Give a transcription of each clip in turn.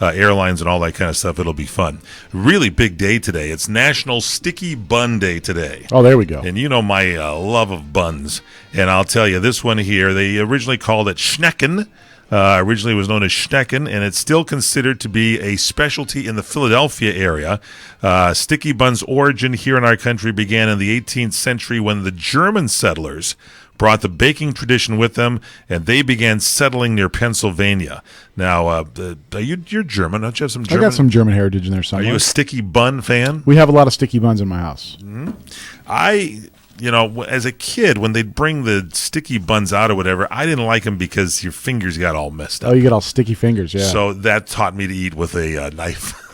airlines and all that kind of stuff. It'll be fun. Really big day today. It's National Sticky Bun Day today. Oh, there we go. And you know my love of buns. And I'll tell you, this one here, they originally called it Schnecken. Originally it was known as Schnecken, and it's still considered to be a specialty in the Philadelphia area. Sticky buns' origin here in our country began in the 18th century when the German settlers brought the baking tradition with them, and they began settling near Pennsylvania. Now, you're German. Don't you have some German? I got some German heritage in there somewhere. Are you a sticky bun fan? We have a lot of sticky buns in my house. Mm-hmm. As a kid, when they'd bring the sticky buns out or whatever, I didn't like them because your fingers got all messed up. Oh, you get all sticky fingers, yeah. So that taught me to eat with a knife.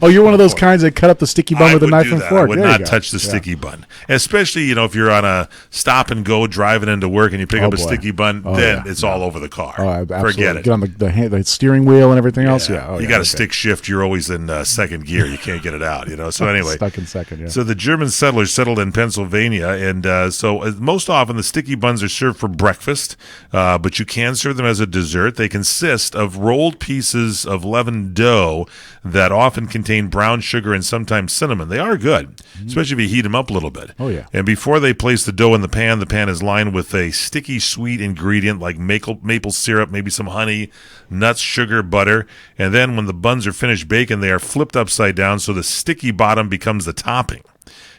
Oh, you're one of those kinds that cut up the sticky bun with a knife and fork. I would not touch the sticky bun. Especially, if you're on a stop and go driving into work and you pick up a sticky bun, then it's all over the car. Oh, absolutely. Forget it. Get on the steering wheel and everything else. Yeah. You got to stick shift. You're always in second gear. You can't get it out, So anyway. Stuck in second, yeah. So the German settlers settled in Pennsylvania, and so most often the sticky buns are served for breakfast, but you can serve them as a dessert. They consist of rolled pieces of leavened dough that often contain brown sugar and sometimes cinnamon. They are good, especially if you heat them up a little bit. Oh, yeah. And before they place the dough in the pan is lined with a sticky sweet ingredient like maple syrup, maybe some honey, nuts, sugar, butter. And then when the buns are finished baking, they are flipped upside down so the sticky bottom becomes the topping.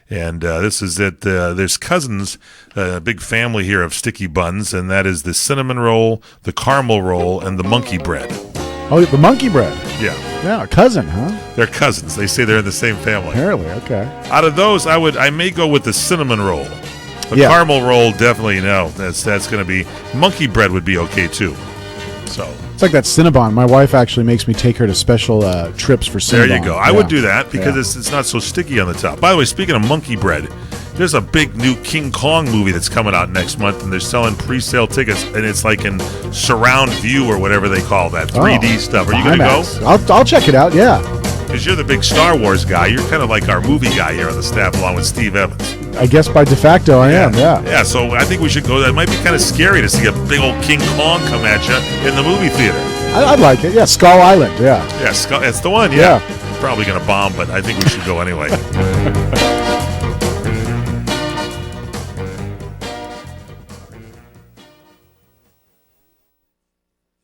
And this is it. There's cousins, a big family here of sticky buns, and that is the cinnamon roll, the caramel roll, and the monkey bread. Oh, the monkey bread. Yeah. Yeah, a cousin, huh? They're cousins. They say they're in the same family. Apparently, okay. Out of those, I may go with the cinnamon roll. The caramel roll, definitely no. That's going to be... Monkey bread would be okay, too. So... It's like that Cinnabon. My wife actually makes me take her to special trips for Cinnabon. There you go. I would do that because it's not so sticky on the top. By the way, speaking of monkey bread, there's a big new King Kong movie that's coming out next month, and they're selling pre-sale tickets, and it's like in surround view or whatever they call that, 3D stuff. Are you going to go? I'll check it out, yeah. Because you're the big Star Wars guy. You're kind of like our movie guy here on the staff along with Steve Evans. I guess by de facto I am, yeah. Yeah, so I think we should go. That might be kind of scary to see a big old King Kong come at you in the movie theater. I'd like it, yeah. Skull Island, yeah. Yeah, it's the one, yeah. Probably going to bomb, but I think we should go anyway.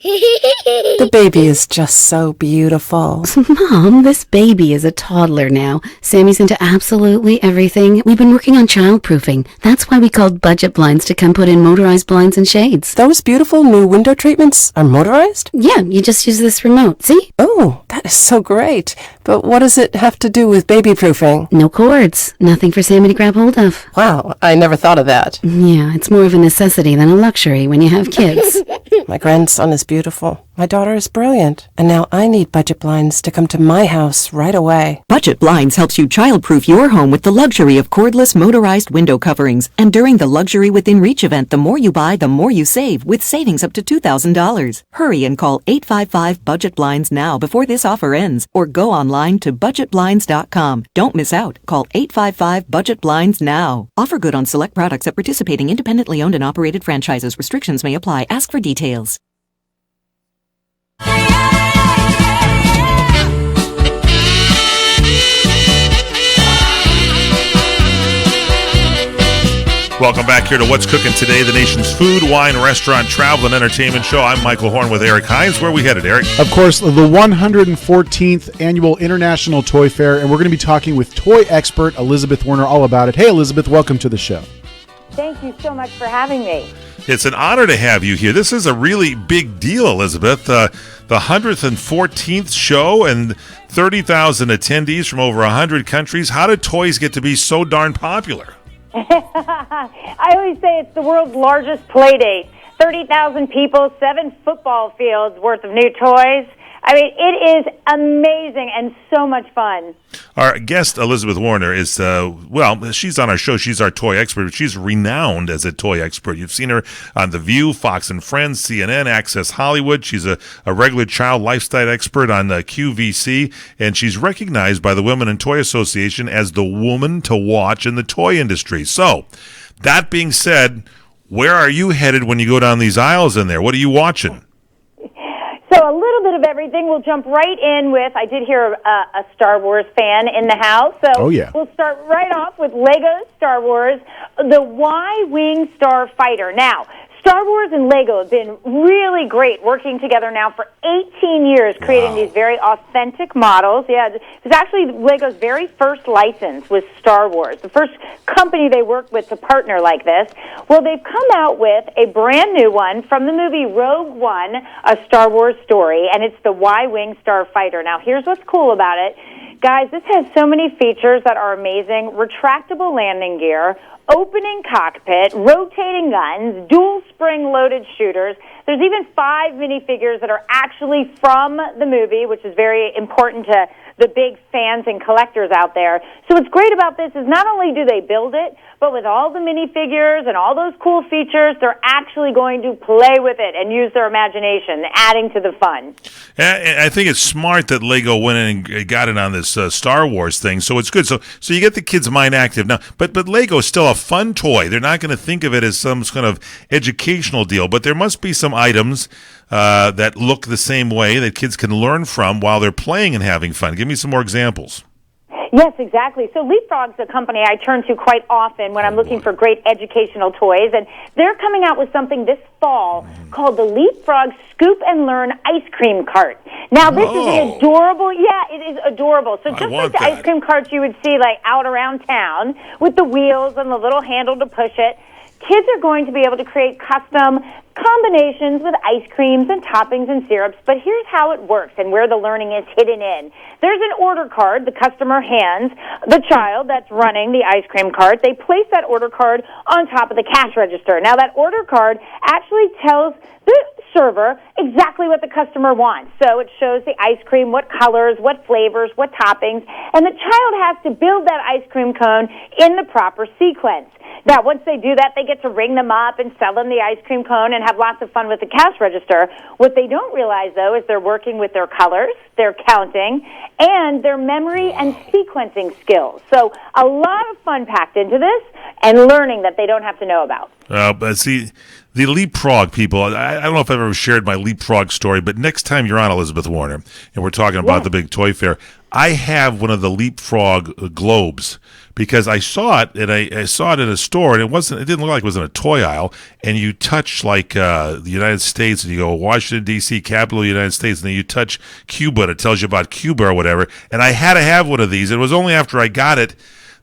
The baby is just so beautiful. Mom, this baby is a toddler now. Sammy's into absolutely everything. We've been working on childproofing. That's why we called Budget Blinds to come put in motorized blinds and shades. Those beautiful new window treatments are motorized? Yeah, you just use this remote. See? Oh, that is so great. But what does it have to do with baby proofing? No cords. Nothing for Sammy to grab hold of. Wow, I never thought of that. Yeah, it's more of a necessity than a luxury when you have kids. My grandson is beautiful. My daughter is brilliant. And now I need Budget Blinds to come to my house right away. Budget Blinds helps you childproof your home with the luxury of cordless motorized window coverings. And during the Luxury Within Reach event, the more you buy, the more you save, with savings up to $2,000. Hurry and call 855-BUDGET-BLINDS now before this offer ends, or go online to budgetblinds.com. Don't miss out. Call 855-BUDGET-BLINDS now. Offer good on select products at participating independently owned and operated franchises. Restrictions may apply. Ask for details. Welcome back here to What's Cooking Today, the nation's food, wine, restaurant, travel, and entertainment show. I'm Michael Horn with Eric Hines. Where are we headed, Eric? Of course, the 114th Annual International Toy Fair, and we're going to be talking with toy expert Elizabeth Werner all about it. Hey, Elizabeth, welcome to the show. Thank you so much for having me. It's an honor to have you here. This is a really big deal, Elizabeth. The 114th show and 30,000 attendees from over 100 countries. How did toys get to be so darn popular? I always say it's the world's largest play date. 30,000 people, 7 football fields worth of new toys. I mean, it is amazing and so much fun. Our guest, Elizabeth Werner, is, she's on our show. She's our toy expert, but she's renowned as a toy expert. You've seen her on The View, Fox and Friends, CNN, Access Hollywood. She's a regular child lifestyle expert on QVC, and she's recognized by the Women in Toy Association as the woman to watch in the toy industry. So, that being said, where are you headed when you go down these aisles in there? What are you watching? So a little bit of everything. We'll jump right in with, I did hear a Star Wars fan in the house. So Oh, yeah. we'll start right off with Lego Star Wars, the Y-Wing Starfighter. Now, Star Wars and Lego have been really great working together now for 18 years, creating these very authentic models. Yeah, it was actually Lego's very first license was Star Wars, the first company they worked with to partner like this. Well, they've come out with a brand new one from the movie Rogue One, a Star Wars story, and it's the Y-Wing Starfighter. Now, here's what's cool about it. Guys, this has so many features that are amazing. Retractable landing gear, opening cockpit, rotating guns, dual spring-loaded shooters. There's even 5 minifigures that are actually from the movie, which is very important to the big fans and collectors out there. So what's great about this is not only do they build it, but with all the minifigures and all those cool features, they're actually going to play with it and use their imagination, adding to the fun. I think it's smart that Lego went in and got in on this Star Wars thing, so it's good. So you get the kids' mind active now. But Lego is still a fun toy. They're not going to think of it as some kind of educational deal, but there must be some items that look the same way that kids can learn from while they're playing and having fun. Give me some more examples. Yes, exactly. So Leapfrog's a company I turn to quite often when I'm looking for great educational toys, and they're coming out with something this fall called the Leapfrog Scoop and Learn Ice Cream Cart. Now, this is an adorable, it is adorable. So just like the ice cream carts you would see like out around town with the wheels and the little handle to push it, kids are going to be able to create custom combinations with ice creams and toppings and syrups, but here's how it works and where the learning is hidden in. There's an order card the customer hands the child that's running the ice cream cart. They place that order card on top of the cash register. Now, that order card actually tells the server exactly what the customer wants. So it shows the ice cream, what colors, what flavors, what toppings, and the child has to build that ice cream cone in the proper sequence. Now, once they do that, they get to ring them up and sell them the ice cream cone and have lots of fun with the cash register. What they don't realize, though, is they're working with their colors, their counting, and their memory and sequencing skills. So a lot of fun packed into this and learning that they don't have to know about. But see, the Leapfrog people, I don't know if I've ever shared my Leapfrog story, but next time you're on, Elizabeth Warner, and we're talking about the big toy fair, I have one of the Leapfrog globes because I saw it, and I saw it in a store, and it didn't look like it was in a toy aisle, and you touch like the United States, and you go Washington, D.C., capital of the United States, and then you touch Cuba, and it tells you about Cuba or whatever, and I had to have one of these. It was only after I got it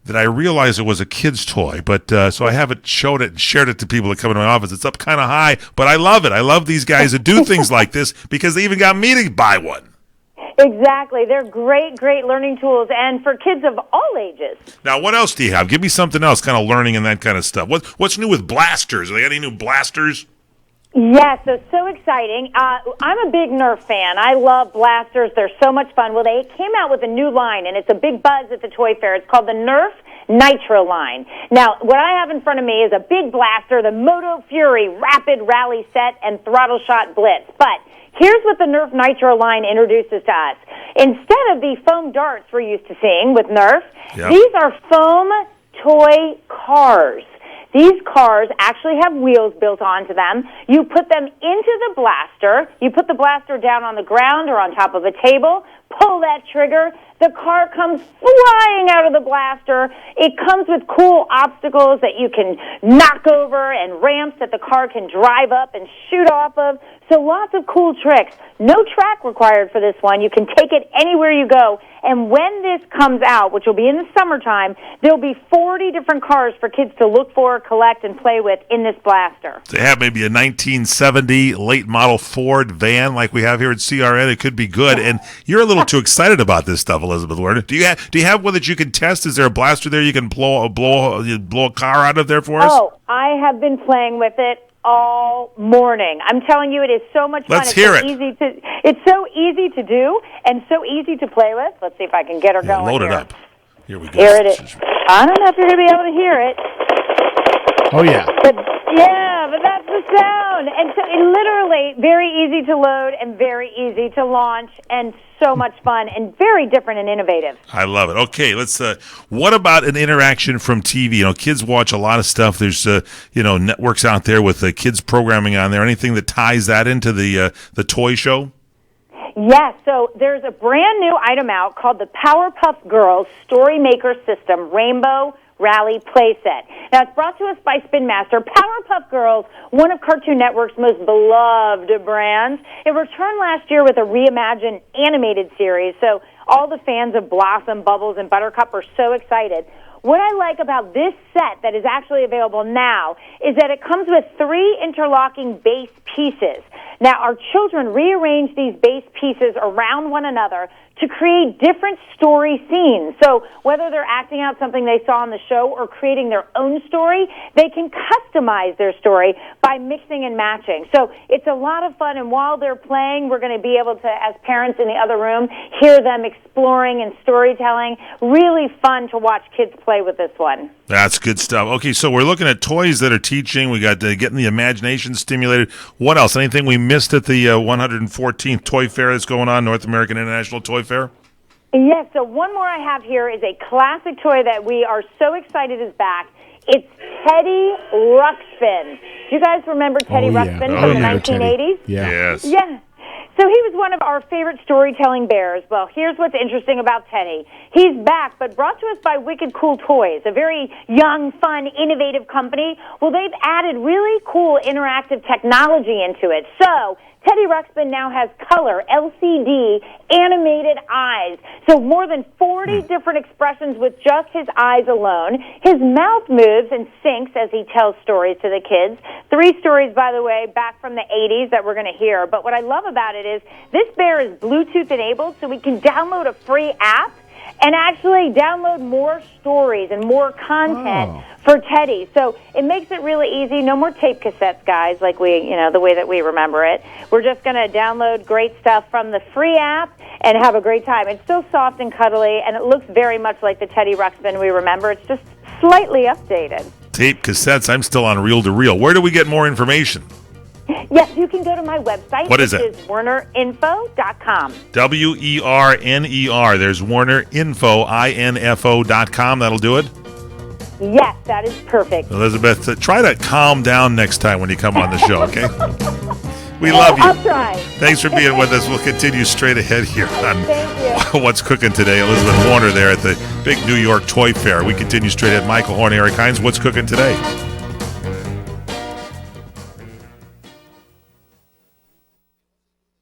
that I realized it was a kid's toy, but so I haven't showed it and shared it to people that come into my office. It's up kind of high, but I love it. I love these guys that do things like this because they even got me to buy one. Exactly. They're great, great learning tools, and for kids of all ages. Now, what else do you have? Give me something else, kind of learning and that kind of stuff. What's new with blasters? Are they got any new blasters? Yes, so exciting. I'm a big Nerf fan. I love blasters. They're so much fun. Well, they came out with a new line, and it's a big buzz at the toy fair. It's called the Nerf Nitro line. Now, what I have in front of me is a big blaster, the Moto Fury Rapid Rally Set and Throttle Shot Blitz. But here's what the Nerf Nitro line introduces to us. Instead of the foam darts we're used to seeing with Nerf, these are foam toy cars. These cars actually have wheels built onto them. You put them into the blaster. You put the blaster down on the ground or on top of a table, pull that trigger. The car comes flying out of the blaster. It comes with cool obstacles that you can knock over and ramps that the car can drive up and shoot off of. So lots of cool tricks. No track required for this one. You can take it anywhere you go. And when this comes out, which will be in the summertime, there'll be 40 different cars for kids to look for, collect, and play with in this blaster. They have maybe a 1970 late model Ford van like we have here at CRN. It could be good. And you're a little too excited about this stuff, Elizabeth Warner. Do you have one that you can test? Is there a blaster there you can blow a car out of there for us? Oh, I have been playing with it all morning. I'm telling you, it is so much fun. Let's hear it. It's so easy to do and so easy to play with. Let's see if I can get her going. Load it here. up. Here we go. Here it is. I don't know if you're going to be able to hear it. Oh, yeah. But that's the sound. And so it literally very easy to load and very easy to launch and so much fun and very different and innovative. I love it. Okay, let's. What about an interaction from TV? You know, kids watch a lot of stuff. There's networks out there with kids programming on there. Anything that ties that into the toy show? Yes, so there's a brand new item out called the Powerpuff Girls Story Maker System Rainbow Rally Playset. Now, it's brought to us by Spin Master. Powerpuff Girls, one of Cartoon Network's most beloved brands. It returned last year with a reimagined animated series, so all the fans of Blossom, Bubbles, and Buttercup are so excited. What I like about this set that is actually available now is that it comes with 3 interlocking base pieces. Now, our children rearrange these base pieces around one another to create different story scenes. So whether they're acting out something they saw on the show or creating their own story, they can customize their story by mixing and matching. So it's a lot of fun, and while they're playing, we're going to be able to, as parents in the other room, hear them exploring and storytelling. Really fun to watch kids play with this one. That's good stuff. Okay, so we're looking at toys that are teaching. We got getting the imagination stimulated. What else? Anything we missed at the 114th Toy Fair that's going on, North American International Toy Fair? Yes, so one more I have here is a classic toy that we are so excited is back. It's Teddy Ruxpin. Do you guys remember Teddy Ruxpin from the 1980s? Yeah. Yes. Yeah. So he was one of our favorite storytelling bears. Well, here's what's interesting about Teddy. He's back, but brought to us by Wicked Cool Toys, a very young, fun, innovative company. Well, they've added really cool interactive technology into it. So Teddy Ruxpin now has color, LCD, animated eyes. So more than 40 different expressions with just his eyes alone. His mouth moves and syncs as he tells stories to the kids. 3 stories, by the way, back from the 80s that we're going to hear. But what I love about it is this bear is Bluetooth enabled, so we can download a free app and actually download more stories and more content for Teddy. So it makes it really easy. No more tape cassettes, guys, like the way that we remember it. We're just going to download great stuff from the free app and have a great time. It's still soft and cuddly, and it looks very much like the Teddy Ruxpin we remember. It's just slightly updated. Tape cassettes. I'm still on reel to reel. Where do we get more information? Yes, you can go to my website. What is it? Which is WernerInfo.com. WERNER. There's WernerInfo, INFO.com. That'll do it? Yes, that is perfect. Elizabeth, try to calm down next time when you come on the show, okay? We love you. I'll try. Thanks for being with us. We'll continue straight ahead here on Thank you. What's Cooking Today. Elizabeth Warner there at the big New York Toy Fair. We continue straight ahead. Michael Horn, Eric Hines. What's Cooking Today?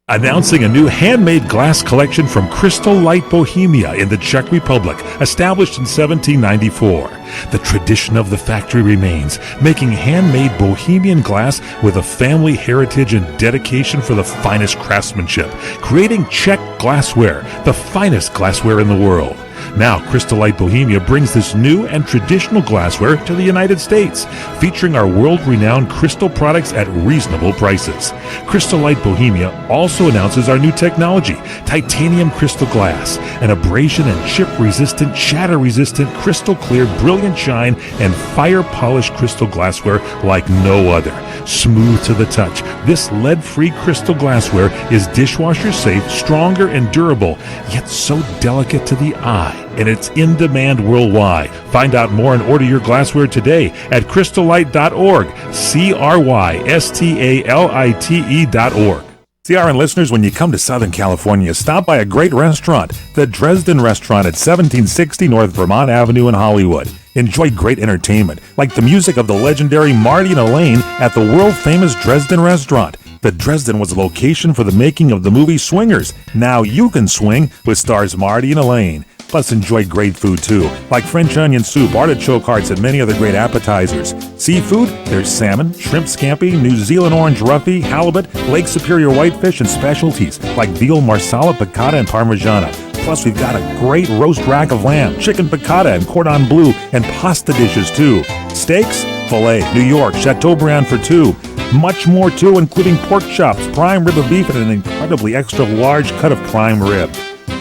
Announcing a new handmade glass collection from Crystal Light Bohemia in the Czech Republic, established in 1794. The tradition of the factory remains, making handmade Bohemian glass with a family heritage and dedication for the finest craftsmanship, creating Czech glassware, the finest glassware in the world. Now, Crystal Light Bohemia brings this new and traditional glassware to the United States, featuring our world-renowned crystal products at reasonable prices. Crystal Light Bohemia also announces our new technology, titanium crystal glass, an abrasion and chip-resistant, shatter-resistant, crystal-clear, brilliant shine, and fire-polished crystal glassware like no other. Smooth to the touch, this lead-free crystal glassware is dishwasher-safe, stronger, and durable, yet so delicate to the eye. And it's in demand worldwide. Find out more and order your glassware today at crystallight.org, CRYSTALITE.org. CRN listeners, when you come to Southern California, stop by a great restaurant, the Dresden Restaurant at 1760 North Vermont Avenue in Hollywood. Enjoy great entertainment, like the music of the legendary Marty and Elaine at the world-famous Dresden Restaurant. The Dresden was a location for the making of the movie Swingers. Now you can swing with stars Marty and Elaine. Plus, enjoy great food, too, like French onion soup, artichoke hearts, and many other great appetizers. Seafood, there's salmon, shrimp scampi, New Zealand orange roughy, halibut, Lake Superior whitefish, and specialties like veal marsala, piccata, and parmigiana. Plus, we've got a great roast rack of lamb, chicken piccata, and cordon bleu, and pasta dishes, too. Steaks, filet, New York, Chateaubriand for 2. Much more, too, including pork chops, prime rib of beef, and an incredibly extra large cut of prime rib.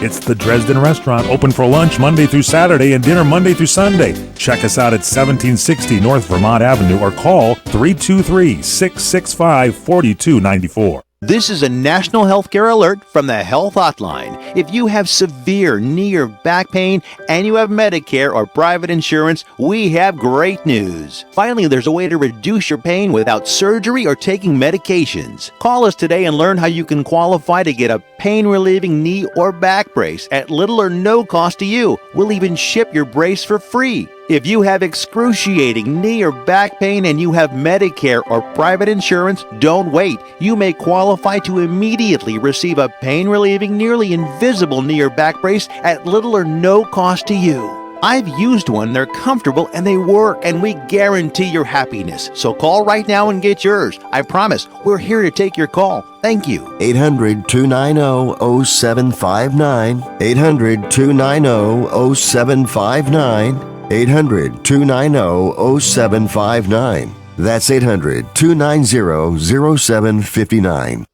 It's the Dresden Restaurant, open for lunch Monday through Saturday and dinner Monday through Sunday. Check us out at 1760 North Vermont Avenue or call 323-665-4294. This is a national healthcare alert from the Health Hotline. If you have severe knee or back pain and you have Medicare or private insurance, we have great news. Finally, there's a way to reduce your pain without surgery or taking medications. Call us today and learn how you can qualify to get a pain-relieving knee or back brace at little or no cost to you. We'll even ship your brace for free. If you have excruciating knee or back pain and you have Medicare or private insurance, don't wait. You may qualify to immediately receive a pain-relieving, nearly invisible knee or back brace at little or no cost to you. I've used one, they're comfortable and they work, and we guarantee your happiness. So call right now and get yours. I promise, we're here to take your call. Thank you. 800-290-0759. 800-290-0759. 800-290-0759. That's 800-290-0759.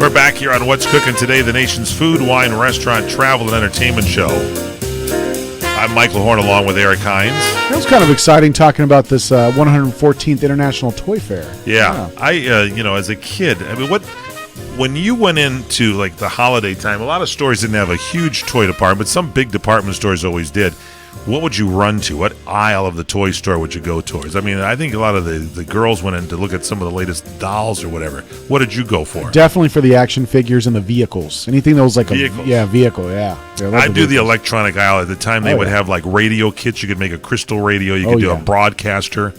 We're back here on What's Cooking Today, the nation's food, wine, restaurant, travel, and entertainment show. I'm Michael Horn along with Eric Hines. That was kind of exciting talking about this 114th International Toy Fair. Yeah. I, as a kid, I mean, when you went into like the holiday time, a lot of stores didn't have a huge toy department, but some big department stores always did. What would you run to? What aisle of the toy store would you go towards? I mean, I think a lot of the girls went in to look at some of the latest dolls or whatever. What did you go for? Definitely for the action figures and the vehicles. Anything that was like Vehicles. a vehicle, yeah. I'd do the electronic aisle. At the time, they would have like radio kits. You could make a crystal radio. You could do a broadcaster.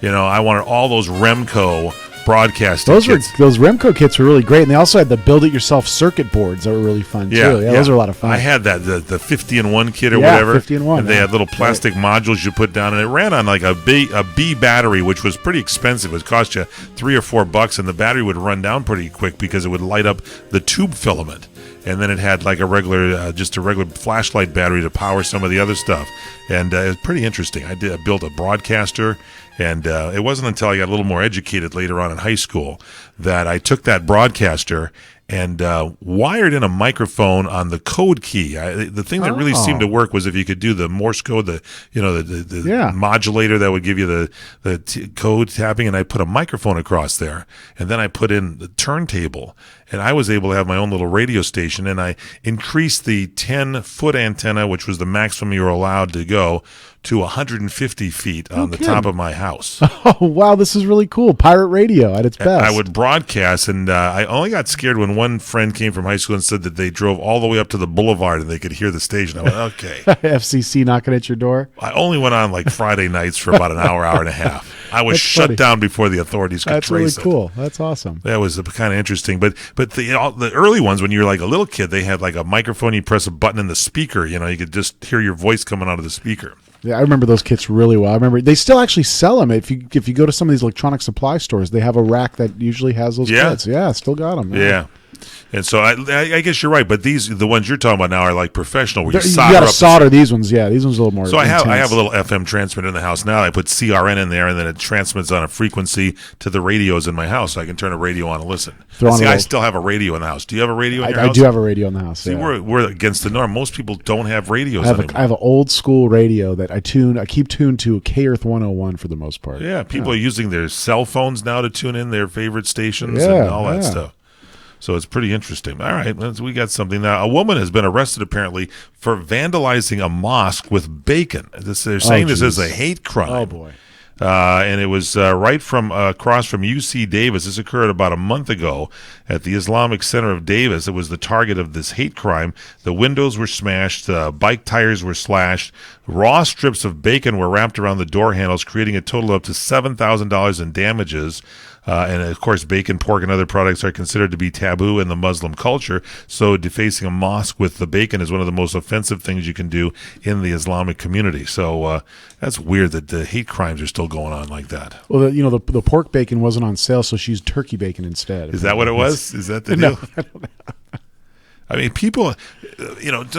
I wanted all those Remco broadcasting kits. Those Remco kits were really great, and they also had the build-it-yourself circuit boards that were really fun, too. Yeah, those are a lot of fun. I had that, the 50-in-1 kit or whatever. 50-in-1. And they had little plastic modules you put down, and it ran on like a B battery, which was pretty expensive. It would cost you $3 or $4, and the battery would run down pretty quick because it would light up the tube filament. And then it had like a regular flashlight battery to power some of the other stuff. And it was pretty interesting. I built a broadcaster, and it wasn't until I got a little more educated later on in high school that I took that broadcaster and wired in a microphone on the code key. The thing that really seemed to work was if you could do the Morse code, the modulator that would give you the code tapping, and I put a microphone across there, and then I put in the turntable, and I was able to have my own little radio station, and I increased the 10-foot antenna, which was the maximum you were allowed to go, to 150 feet on the top of my house. Oh, wow, this is really cool. Pirate radio at its best. I would broadcast, and I only got scared when one friend came from high school and said that they drove all the way up to the boulevard and they could hear the station. I went, okay. FCC knocking at your door? I only went on like Friday nights for about an hour and a half. I was shut down before the authorities could trace it. That's really cool. That's awesome. That was kind of interesting. But the early ones, when you were like a little kid, they had like a microphone. You press a button in the speaker. You could just hear your voice coming out of the speaker. Yeah, I remember those kits really well. I remember they still actually sell them. If you go to some of these electronic supply stores, they have a rack that usually has those kits. Yeah, still got them. Yeah. And so I guess you're right, but the ones you're talking about now are like professional. Where you got to solder these ones. Yeah, these ones are a little more. So intense. I have a little FM transmitter in the house now. I put CRN in there, and then it transmits on a frequency to the radios in my house. So I can turn a radio on and listen. I still have a radio in the house. Do you have a radio in your house? I do have a radio in the house. See, we're against the norm. Most people don't have radios anymore. I have an old school radio that I keep tuned to a K-Earth 101 for the most part. Yeah, people are using their cell phones now to tune in their favorite stations and all that stuff. So it's pretty interesting. All right, we got something now. A woman has been arrested apparently for vandalizing a mosque with bacon. They're saying this is a hate crime. Oh boy! And it was right from across from UC Davis. This occurred about a month ago at the Islamic Center of Davis. It was the target of this hate crime. The windows were smashed. Bike tires were slashed. Raw strips of bacon were wrapped around the door handles, creating a total of up to $7,000 in damages. And, of course, bacon, pork, and other products are considered to be taboo in the Muslim culture. So defacing a mosque with the bacon is one of the most offensive things you can do in the Islamic community. So that's weird that the hate crimes are still going on like that. Well, the pork bacon wasn't on sale, so she used turkey bacon instead. Is that what it was? Is that the deal? No, I don't know. I mean, people,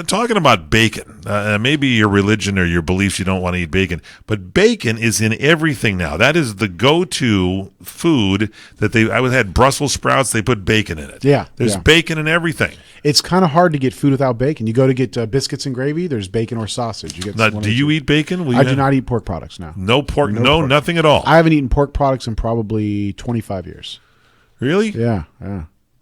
talking about bacon, maybe your religion or your beliefs, you don't want to eat bacon, but bacon is in everything now. That is the go-to food that I had Brussels sprouts, they put bacon in it. Yeah. There's bacon in everything. It's kind of hard to get food without bacon. You go to get biscuits and gravy, there's bacon or sausage. You get Now, do you eat bacon? I do not eat pork products now. No pork, no pork. Nothing at all. I haven't eaten pork products in probably 25 years. Really? Yeah.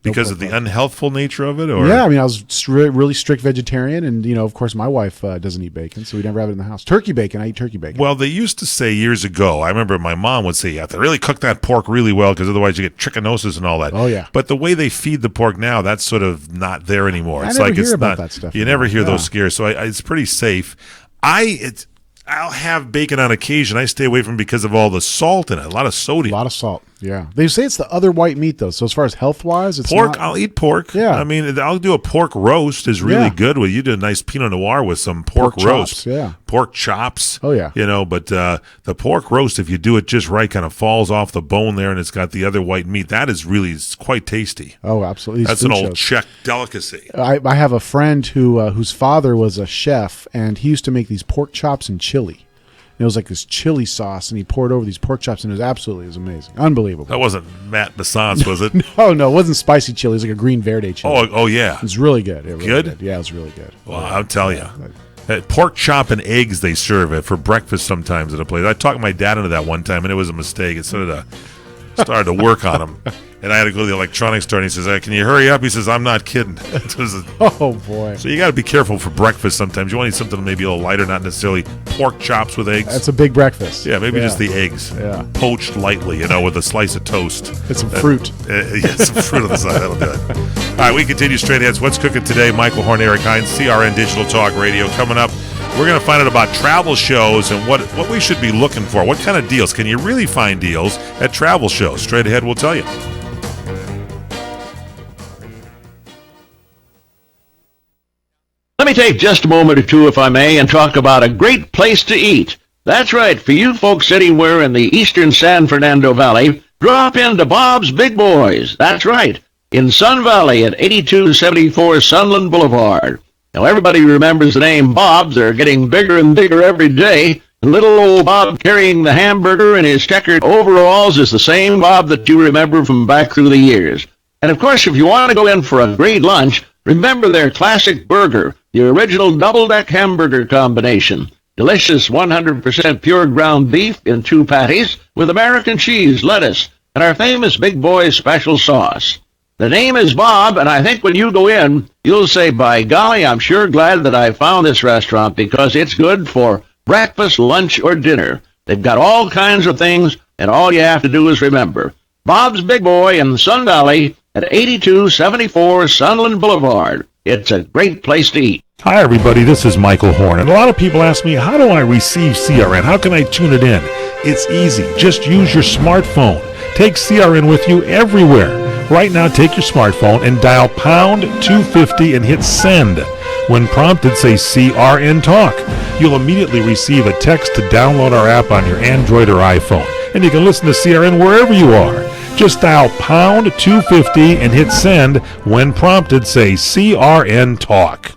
Because of the unhealthful nature of it? Or? Yeah, I mean, I was really strict vegetarian, and, of course, my wife doesn't eat bacon, so we never have it in the house. Turkey bacon, I eat turkey bacon. Well, they used to say years ago, I remember my mom would say, you have to really cook that pork really well, because otherwise you get trichinosis and all that. Oh, yeah. But the way they feed the pork now, that's sort of not there anymore. I It's never like hear it's about not, that stuff you anymore. never hear those scares, so it's pretty safe. I'll have bacon on occasion. I stay away from it because of all the salt in it, a lot of sodium. A lot of salt, yeah. They say it's the other white meat, though, so as far as health-wise, it's pork, not... I'll eat pork. Yeah. I mean, I'll do a pork roast is really good. Well, you do a nice Pinot Noir with some pork roast. Chops, yeah. Pork chops. Oh, yeah. But the pork roast, if you do it just right, kind of falls off the bone there, and it's got the other white meat. That is really quite tasty. Oh, absolutely. That's an old Czech delicacy. I have a friend whose father was a chef, and he used to make these pork chops and chili. And it was like this chili sauce, and he poured over these pork chops, and it was amazing. Unbelievable. That wasn't Matt Bassance, was it? No, it wasn't spicy chili. It was like a green verde chili. Oh yeah. It was really good. Good? Yeah, it was really good. Well, I'll tell you. Pork chop and eggs they serve it for breakfast sometimes at a place. I talked my dad into that one time, and it was a mistake. It started to work on him. And I had to go to the electronics store, and he says, can you hurry up? He says, I'm not kidding. Oh, boy. So you got to be careful for breakfast sometimes. You want to eat something maybe a little lighter, not necessarily pork chops with eggs. That's a big breakfast. Yeah, maybe just the eggs. Yeah. Poached lightly, with a slice of toast. And some fruit. Some fruit on the side. That'll do it. All right, we continue straight ahead. So what's cooking today? Michael Horn, Eric Hines, CRN Digital Talk Radio. Coming up, we're going to find out about travel shows and what we should be looking for. What kind of deals? Can you really find deals at travel shows? Straight ahead, we'll tell you. Let me take just a moment or two, if I may, and talk about a great place to eat. That's right, for you folks anywhere in the eastern San Fernando Valley, drop into Bob's Big Boys. That's right, in Sun Valley at 8274 Sunland Boulevard. Now, everybody remembers the name Bob's. They're getting bigger and bigger every day. And little old Bob carrying the hamburger in his checkered overalls is the same Bob that you remember from back through the years. And, of course, if you want to go in for a great lunch, remember their classic burger, the original double-deck hamburger combination. Delicious 100% pure ground beef in 2 patties with American cheese, lettuce, and our famous Big Boy special sauce. The name is Bob, and I think when you go in, you'll say, by golly, I'm sure glad that I found this restaurant because it's good for breakfast, lunch, or dinner. They've got all kinds of things, and all you have to do is remember. Bob's Big Boy in Sun Valley at 8274 Sunland Boulevard. It's a great place to eat. Hi, everybody. This is Michael Horn. And a lot of people ask me, how do I receive CRN? How can I tune it in? It's easy. Just use your smartphone. Take CRN with you everywhere. Right now, take your smartphone and dial pound 250 and hit send. When prompted, say CRN Talk. You'll immediately receive a text to download our app on your Android or iPhone. And you can listen to CRN wherever you are. Just dial pound 250 and hit send. When prompted, say CRN Talk.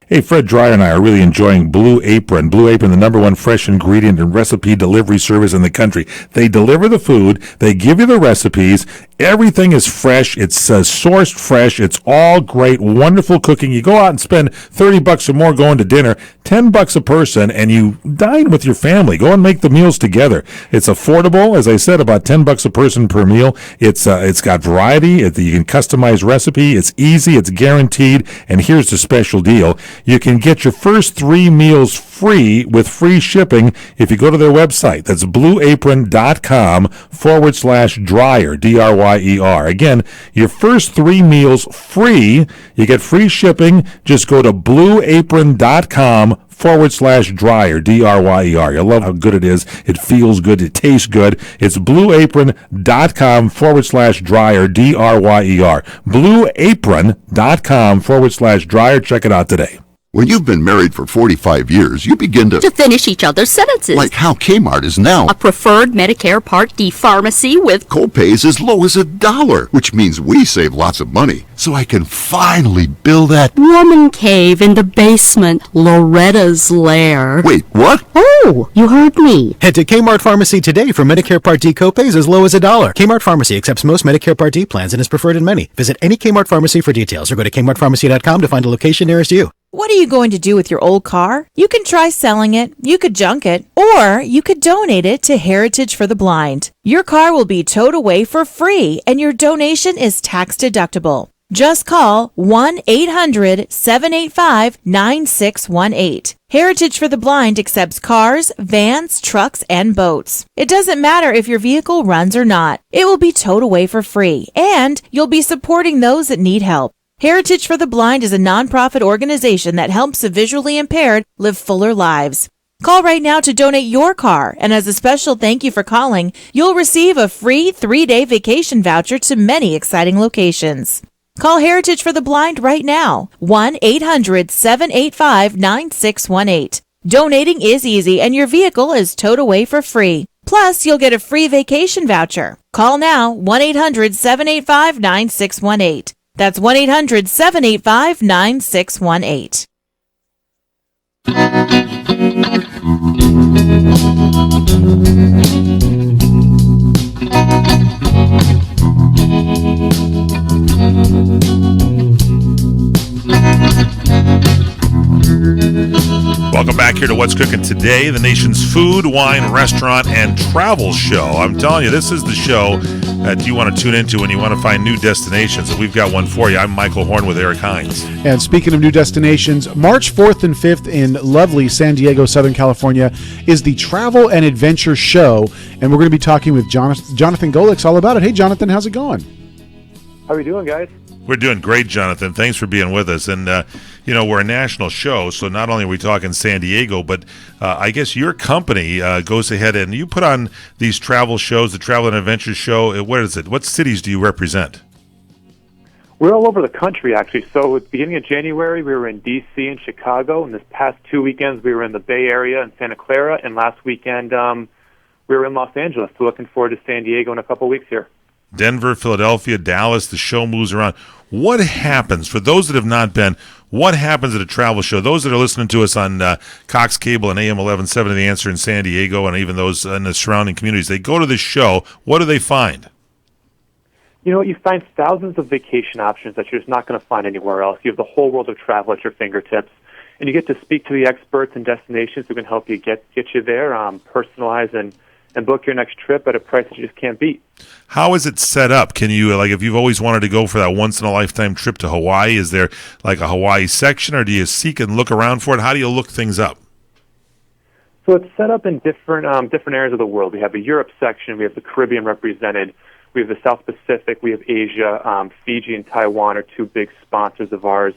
Hey, Fred Dreyer and I are really enjoying Blue Apron. Blue Apron, the #1 fresh ingredient and recipe delivery service in the country. They deliver the food. They give you the recipes. Everything is fresh. It's sourced fresh. It's all great, wonderful cooking. You go out and spend $30 or more going to dinner, $10 a person, and you dine with your family. Go and make the meals together. It's affordable, as I said, about $10 a person per meal. It's got variety. You can customize recipe. It's easy. It's guaranteed. And here's the special deal. You can get your first 3 meals free with free shipping if you go to their website. That's blueapron.com/dryer, D-R-Y-E-R. Again, your first 3 meals free. You get free shipping. Just go to blueapron.com/dryer, D-R-Y-E-R. You'll love how good it is. It feels good. It tastes good. It's blueapron.com/dryer, D-R-Y-E-R. Blueapron.com/dryer. Check it out today. When you've been married for 45 years, you begin to finish each other's sentences. Like how Kmart is now a preferred Medicare Part D pharmacy with co-pays as low as $1, which means we save lots of money. So I can finally build that woman cave in the basement, Loretta's lair. Wait, what? Oh, No, you heard me. Head to Kmart Pharmacy today for Medicare Part D copays as low as $1. Kmart Pharmacy accepts most Medicare Part D plans and is preferred in many. Visit any Kmart Pharmacy for details or go to kmartpharmacy.com to find a location nearest you. What are you going to do with your old car? You can try selling it, you could junk it, or you could donate it to Heritage for the Blind. Your car will be towed away for free, and your donation is tax deductible. Just call 1-800-785-9618. Heritage for the Blind accepts cars, vans, trucks, and boats. It doesn't matter if your vehicle runs or not. It will be towed away for free, and you'll be supporting those that need help. Heritage for the Blind is a nonprofit organization that helps the visually impaired live fuller lives. Call right now to donate your car, and as a special thank you for calling, you'll receive a free 3-day vacation voucher to many exciting locations. Call Heritage for the Blind right now, 1-800-785-9618. Donating is easy, and your vehicle is towed away for free. Plus, you'll get a free vacation voucher. Call now, 1-800-785-9618. That's 1-800-785-9618. Welcome back here to What's Cooking Today, the nation's food, wine, restaurant, and travel show. I'm telling you, this is the show that you want to tune into when you want to find new destinations, and we've got one for you. I'm Michael Horn with Eric Hines. And speaking of new destinations, March 4th and 5th in lovely San Diego, Southern California, is the Travel and Adventure Show, and we're going to be talking with Jonathan Golix all about it. Hey, Jonathan, how's it going? How are you doing, guys? We're doing great, Jonathan. Thanks for being with us. And, we're a national show, so not only are we talking San Diego, but I guess your company goes ahead and you put on these travel shows, the Travel and Adventure Show. What is it? What cities do you represent? We're all over the country, actually. So at the beginning of January, we were in D.C. and Chicago. And this past 2 weekends, we were in the Bay Area and Santa Clara. And last weekend, we were in Los Angeles. So looking forward to San Diego in a couple weeks here. Denver, Philadelphia, Dallas, the show moves around. What happens, for those that have not been, what happens at a travel show? Those that are listening to us on Cox Cable and AM 1170 The Answer in San Diego and even those in the surrounding communities, they go to this show. What do they find? You find thousands of vacation options that you're just not going to find anywhere else. You have the whole world of travel at your fingertips. And you get to speak to the experts and destinations who can help you get you there, personalize and book your next trip at a price that you just can't beat. How is it set up? Can you, if you've always wanted to go for that once-in-a-lifetime trip to Hawaii, is there like a Hawaii section, or do you seek and look around for it? How do you look things up? So it's set up in different areas of the world. We have a Europe section. We have the Caribbean represented. We have the South Pacific. We have Asia. Fiji and Taiwan are two big sponsors of ours.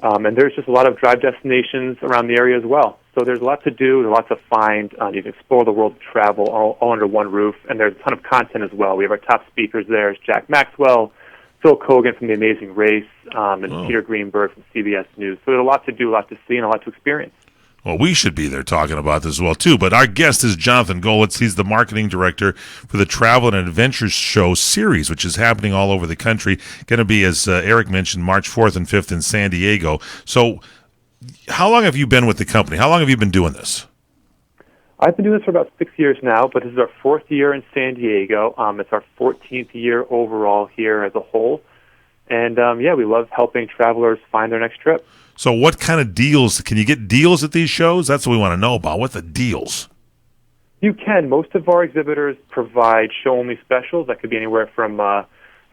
And there's just a lot of drive destinations around the area as well. So there's a lot to do, there's lots to find. You can explore the world of travel all under one roof, and there's a ton of content as well. We have our top speakers there. It's Jack Maxwell, Phil Cookin from The Amazing Race, and Peter Greenberg from CBS News. So there's a lot to do, a lot to see, and a lot to experience. Well, we should be there talking about this as well, too. But our guest is Jonathan Golix. He's the marketing director for the Travel and Adventure Show series, which is happening all over the country. Going to be, as Eric mentioned, March 4th and 5th in San Diego. So how long have you been with the company? How long have you been doing this? I've been doing this for about 6 years now, but this is our 4th year in San Diego. It's our 14th year overall here as a whole. And, we love helping travelers find their next trip. So what kind of deals? Can you get deals at these shows? That's what we want to know about. What are the deals? You can. Most of our exhibitors provide show-only specials. That could be anywhere from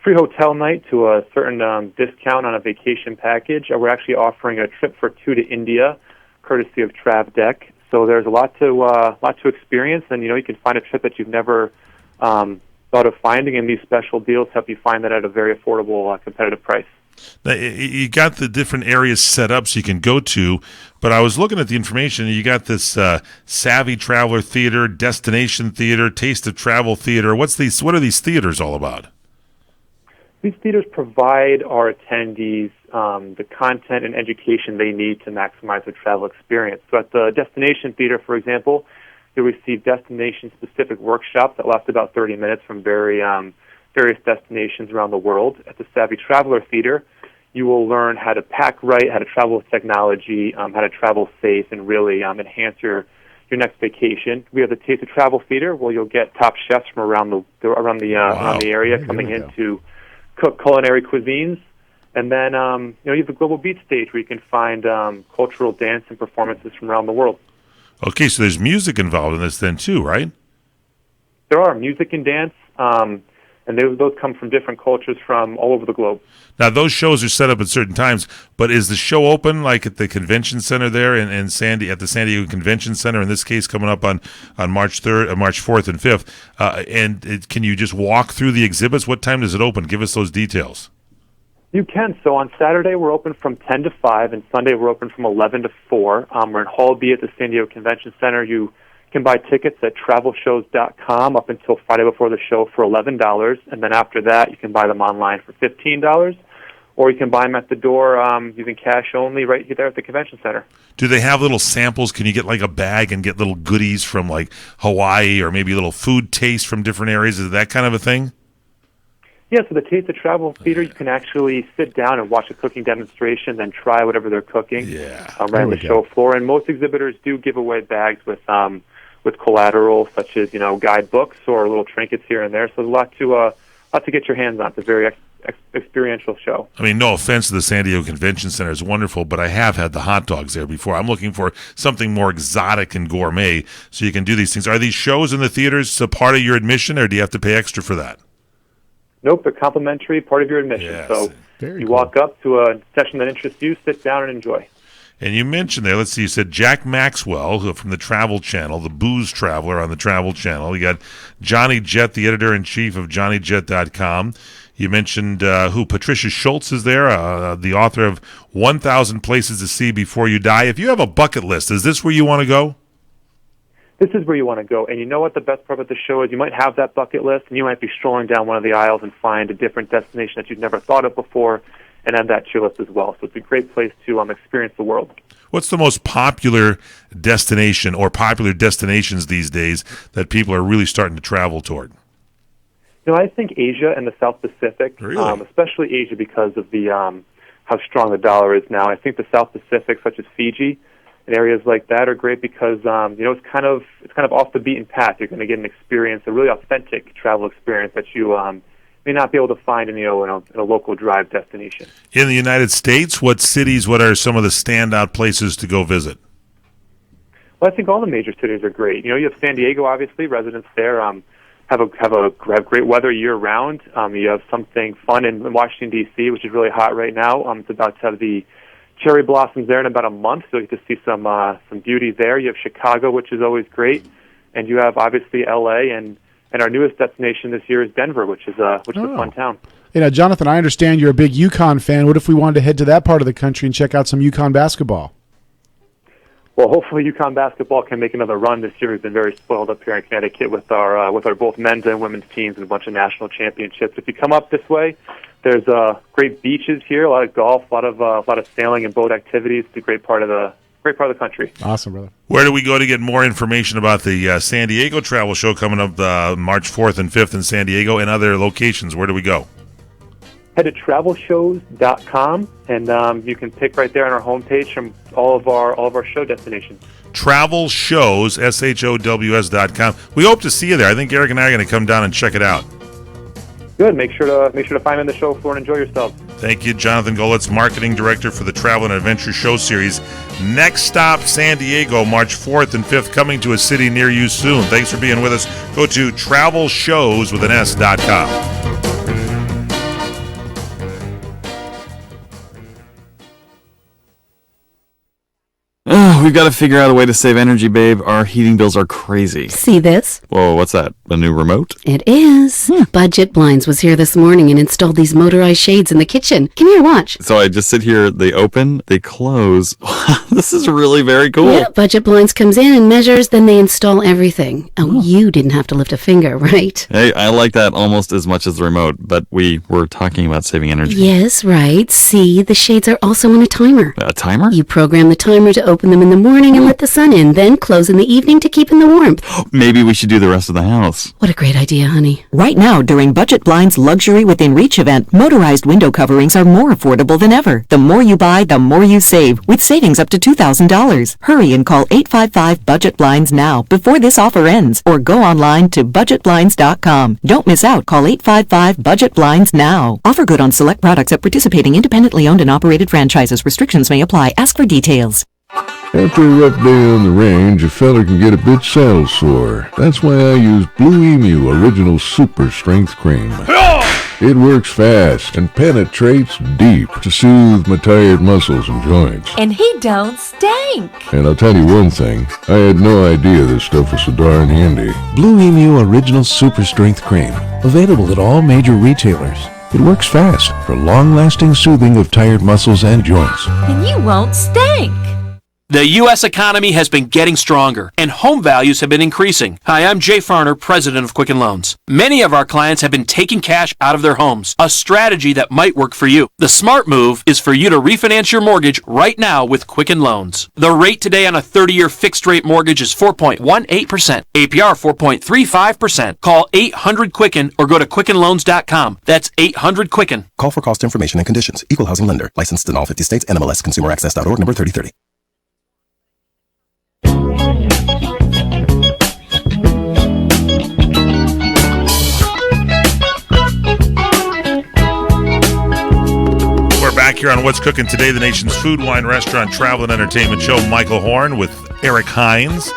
free hotel night to a certain discount on a vacation package. We're actually offering a trip for two to India, courtesy of TravDeck. So there's a lot to experience, and you can find a trip that you've never thought of finding, and these special deals help you find that at a very affordable, competitive price. Now, you got the different areas set up so you can go to, but I was looking at the information. You got this Savvy Traveler Theater, Destination Theater, Taste of Travel Theater. What are these theaters all about? These theaters provide our attendees the content and education they need to maximize their travel experience. So at the Destination Theater, for example, you'll receive destination-specific workshops that last about 30 minutes from various destinations around the world. At the Savvy Traveler Theater, you will learn how to pack right, how to travel with technology, how to travel safe, and really enhance your your next vacation. We have the Taste of Travel Theater, where you'll get top chefs from around the area coming in to cook culinary cuisines. And then you have the Global Beat Stage, where you can find cultural dance and performances from around the world. Okay, so there's music involved in this then too, right? There are music and dance, and those come from different cultures from all over the globe. Now, those shows are set up at certain times, but is the show open like at the convention center there at the San Diego Convention Center, in this case coming up on March 3rd, March 4th and 5th, can you just walk through the exhibits? What time does it open? Give us those details. You can. So on Saturday, we're open from 10 to 5, and Sunday we're open from 11 to 4. We're in Hall B at the San Diego Convention Center. You can buy tickets at travelshows.com up until Friday before the show for $11, and then after that you can buy them online for $15, or you can buy them at the door using cash only right there at the convention center. Do they have little samples? Can you get like a bag and get little goodies from like Hawaii, or maybe a little food taste from different areas? Is it that kind of a thing? Yeah, so the Taste of Travel Theater, you can actually sit down and watch a cooking demonstration, then try whatever they're cooking right on the show floor. And most exhibitors do give away bags with collateral, such as guidebooks or little trinkets here and there. So there's a lot to get your hands on. It's a very experiential show. I mean, no offense to the San Diego Convention Center, it's wonderful, but I have had the hot dogs there before. I'm looking for something more exotic and gourmet, so you can do these things. Are these shows in the theaters a part of your admission, or do you have to pay extra for that? Nope, they're complimentary, part of your admission. Yes. So you walk up to a session that interests you, sit down and enjoy. And you mentioned there, let's see, you said Jack Maxwell, who from the Travel Channel, the Booze Traveler on the Travel Channel. You got Johnny Jett, the editor-in-chief of JohnnyJett.com. You mentioned Patricia Schultz is there, the author of 1,000 Places to See Before You Die. If you have a bucket list, is this where you want to go? This is where you want to go. And you know what the best part about the show is? You might have that bucket list, and you might be strolling down one of the aisles and find a different destination that you've never thought of before, and add that to your list as well. So it's a great place to experience the world. What's the most popular destination or popular destinations these days that people are really starting to travel toward? I think Asia and the South Pacific, really? Especially Asia because of the how strong the dollar is now. I think the South Pacific, such as Fiji, and areas like that are great because it's kind of off the beaten path. You're going to get an experience, a really authentic travel experience that you may not be able to find in a local drive destination. In the United States, what are some of the standout places to go visit? Well, I think all the major cities are great. You have San Diego, obviously. Residents there have great weather year round. You have something fun in Washington D.C., which is really hot right now. It's about to have the cherry blossoms there in about a month, so you get to see some beauty there. You have Chicago, which is always great, and you have obviously L.A. and our newest destination this year is Denver, which is a fun town. Jonathan, I understand you're a big UConn fan. What if we wanted to head to that part of the country and check out some UConn basketball? Well, hopefully UConn basketball can make another run this year. We've been very spoiled up here in Connecticut with our both men's and women's teams and a bunch of national championships. If you come up this way, there's great beaches here, a lot of golf, a lot of sailing and boat activities. It's a great part of the country. Awesome, brother. Where do we go to get more information about the San Diego Travel Show coming up March 4th and 5th in San Diego and other locations? Where do we go? Head to travelshows.com, and you can pick right there on our homepage from all of our show destinations. Travel Shows, SHOWS.com. We hope to see you there. I think Eric and I are going to come down and check it out. Good. Make sure to find me on the show floor and enjoy yourselves. Thank you, Jonathan Golitz, Marketing Director for the Travel and Adventure Show Series. Next stop, San Diego, March 4th and 5th, coming to a city near you soon. Thanks for being with us. Go to travelshows.com. We've got to figure out a way to save energy, babe. Our heating bills are crazy. See this? Whoa, what's that? A new remote? It is. Budget Blinds was here this morning and installed these motorized shades in the kitchen. Come here, watch. So I just sit here, they open, they close. This is really very cool. Yeah, Budget Blinds comes in and measures, then they install everything. Oh, you didn't have to lift a finger, right? Hey, I like that almost as much as the remote, but we were talking about saving energy. Yes, right. See, the shades are also on a timer. A timer? You program the timer to open them in in the morning and let the sun in, then close in the evening to keep in the warmth. Maybe we should do the rest of the house. What a great idea, honey. Right now, during Budget Blinds Luxury Within Reach event, motorized window coverings are more affordable than ever. The more you buy, the more you save, with savings up to $2,000. Hurry and call 855-BUDGET-BLINDS now before this offer ends, or go online to budgetblinds.com. Don't miss out. Call 855-BUDGET-BLINDS now. Offer good on select products at participating independently owned and operated franchises. Restrictions may apply. Ask for details. After a rough day on the range, a fella can get a bit saddle sore. That's why I use Blue Emu Original Super Strength Cream. It works fast and penetrates deep to soothe my tired muscles and joints. And he don't stink. And I'll tell you one thing, I had no idea this stuff was so darn handy. Blue Emu Original Super Strength Cream. Available at all major retailers. It works fast for long-lasting soothing of tired muscles and joints. And you won't stink. The U.S. economy has been getting stronger, and home values have been increasing. Hi, I'm Jay Farner, president of Quicken Loans. Many of our clients have been taking cash out of their homes, a strategy that might work for you. The smart move is for you to refinance your mortgage right now with Quicken Loans. The rate today on a 30-year fixed-rate mortgage is 4.18%, APR 4.35%. Call 800-QUICKEN or go to QuickenLoans.com. That's 800-QUICKEN. Call for cost information and conditions. Equal housing lender. Licensed in all 50 states. NMLS ConsumerAccess.org number 3030. We're back here on What's Cooking Today, the nation's food, wine, restaurant, travel, and entertainment show. Michael Horn with Eric Hines.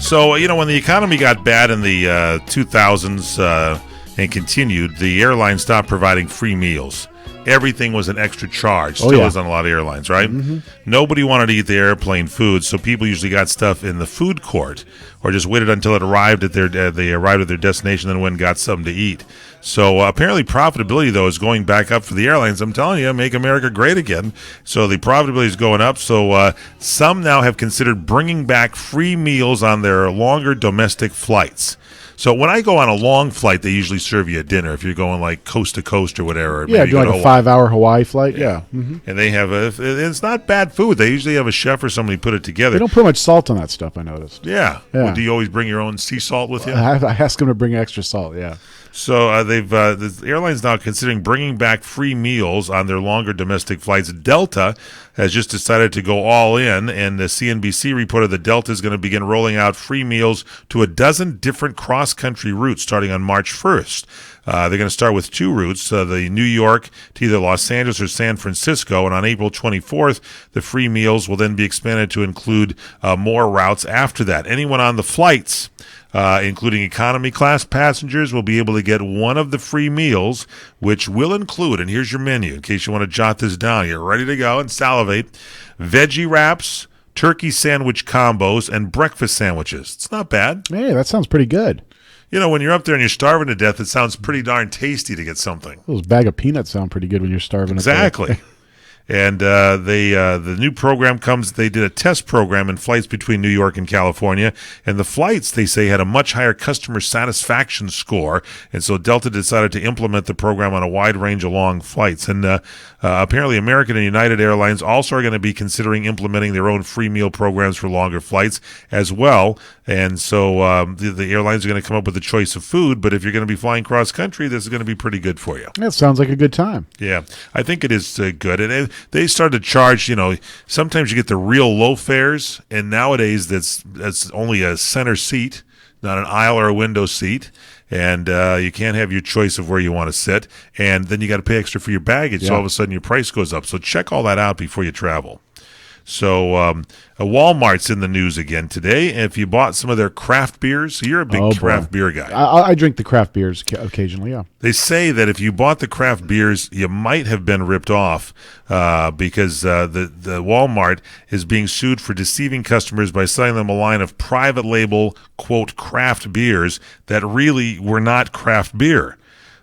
So, when the economy got bad in the 2000s and continued, the airline stopped providing free meals. Everything was an extra charge. Still is on a lot of airlines, right? Mm-hmm. Nobody wanted to eat the airplane food, so people usually got stuff in the food court or just waited until it arrived at their destination and then went and got something to eat. So apparently profitability, though, is going back up for the airlines. I'm telling you, make America great again. So the profitability is going up. So some now have considered bringing back free meals on their longer domestic flights. So when I go on a long flight, they usually serve you a dinner if you're going like coast to coast or whatever. Yeah, doing like a 5-hour Hawaii flight. Yeah. Mm-hmm. And they have it's not bad food. They usually have a chef or somebody put it together. They don't put much salt on that stuff, I noticed. Yeah. Well, do you always bring your own sea salt with you? I ask them to bring extra salt, yeah. So the airline's now considering bringing back free meals on their longer domestic flights. Delta has just decided to go all in, and the CNBC reported that Delta is going to begin rolling out free meals to a dozen different cross-country routes starting on March 1st. They're going to start with 2 routes, the New York to either Los Angeles or San Francisco, and on April 24th, the free meals will then be expanded to include more routes after that. Anyone on the flights, including economy class passengers, will be able to get one of the free meals, which will include, and here's your menu in case you want to jot this down, you're ready to go and salivate, veggie wraps, turkey sandwich combos, and breakfast sandwiches. It's not bad. Hey, that sounds pretty good. When you're up there and you're starving to death, it sounds pretty darn tasty to get something. Those bag of peanuts sound pretty good when you're starving. Exactly. And the new program comes, they did a test program in flights between New York and California, and the flights, they say, had a much higher customer satisfaction score, and so Delta decided to implement the program on a wide range of long flights. And apparently American and United Airlines also are going to be considering implementing their own free meal programs for longer flights as well. And so the airlines are going to come up with a choice of food, but if you're going to be flying cross-country, this is going to be pretty good for you. That sounds like a good time. Yeah, I think it is good. And they started to charge, sometimes you get the real low fares, and nowadays that's only a center seat, not an aisle or a window seat, and you can't have your choice of where you want to sit, and then you got to pay extra for your baggage, so all of a sudden your price goes up. So check all that out before you travel. So Walmart's in the news again today. If you bought some of their craft beers, you're a big craft beer guy. I drink the craft beers occasionally, yeah. They say that if you bought the craft beers, you might have been ripped off because the Walmart is being sued for deceiving customers by selling them a line of private label, quote, craft beers that really were not craft beer.